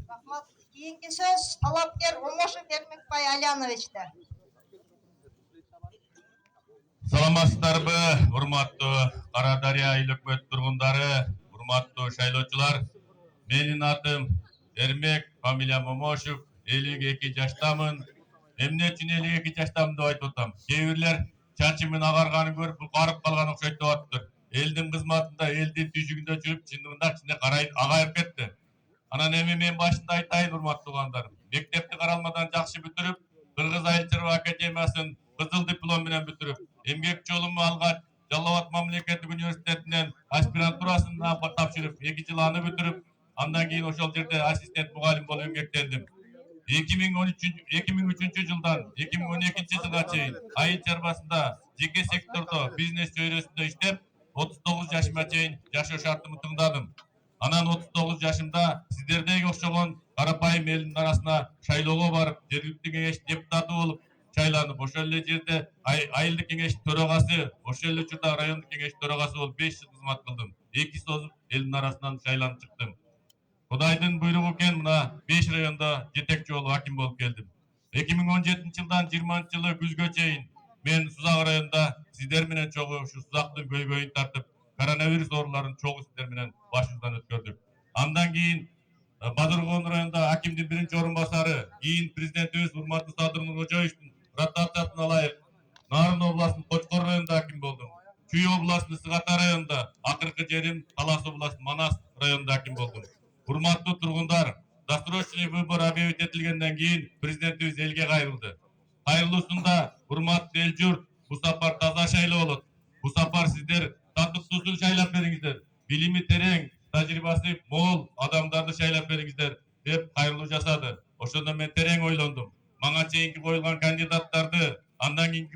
Рахмат. Кийинки сөз талапкер Омошев Эрмекбай Альяновичте. Саламатсыздарбы, урматтуу Кара Дарыя айыл өкмөт тургундары, урматтуу шайлоочулар. Менин атым Эрмек, фамилиям Омошев, 52 жаштамын. Эмне үчүн 52 жаштамын деп айтып атам. Кээ бирлер чачымын агарганын көрүп карып калган окшойт деп атыптыр. Элдин кызматында, элдин түйшүгүндө жүрүп, чындыгында кичине агайып кетти. Анан эми мен башында айтайын, урматтуу туугандар. Мектепти каралмадан жакшы бүтүрүп, Кыргыз Айыл чарба академиясын кызыл диплом менен бүтүрүп, эмгек жолуму алгач, Жалал Абад мамлекеттик университетинен аспирантурасына тапшырып, 2 жыл аны бүтүрүп, андан кийин ошол жерде ассистент мугалим болуп эмгектендим. 2003 жылдан 2012 жылга чейин айыл чарбасында жеке сектордо бизнес чөйрөсүндө иштеп, 39 жашыма чейин жашоо шартымды тыңдадым. Анан 39 жашымда сиздердеги окшогон карапайым элдин арасына шайлоого барып, жергиликтүү кеңеш депутаты болуп шайланып, ошол эле жерде айылдык кеңеш төрагасы, ошол эле учурда райондук кеңеш төрагасы болуп 5 жыл кызмат кылдым. 2 созуп элдин арасынан шайланып чыктым. Кудайдын буйругу экен, мына 5 райондо жетекчи болуп аким болуп келдим. 2017 жылдан 20 жылы күзгө чейин мен Сузак районунда сиздер менен чогуу ушу Сузактын көйгөйүн тартып, коронавирус ооруларын чогуу сиздер менен башыбыздан өткөрдүк. Андан кийин Бадыргон районунда акимдин биринчи орун басары, кийин президентибиз урматтуу Садыр Нуркожоевичтин ротациясын алайык, Нарын областынын Кочкор районунда аким болдум. Чүй областынын Сыгата районунда, акыркы жерим Талас областынын Манас районунда аким болдум. Урматтуу тургундар, досрочный выбор объявить этилгенден кийин президентибиз элге кайрылды. Кайрылуусунда урматтуу эл журт, бул сапар таза шайлоо болот. Бул сапар сиздер татыктуусун шайлап бериңиздер. Билими терең, тажрыйбасы мол адамдарды шайлап бериңиздер деп кайрылуу жасады. Ошондо мен терең ойлондум. Мага чейинки коюлган кандидаттарды, андан кийинки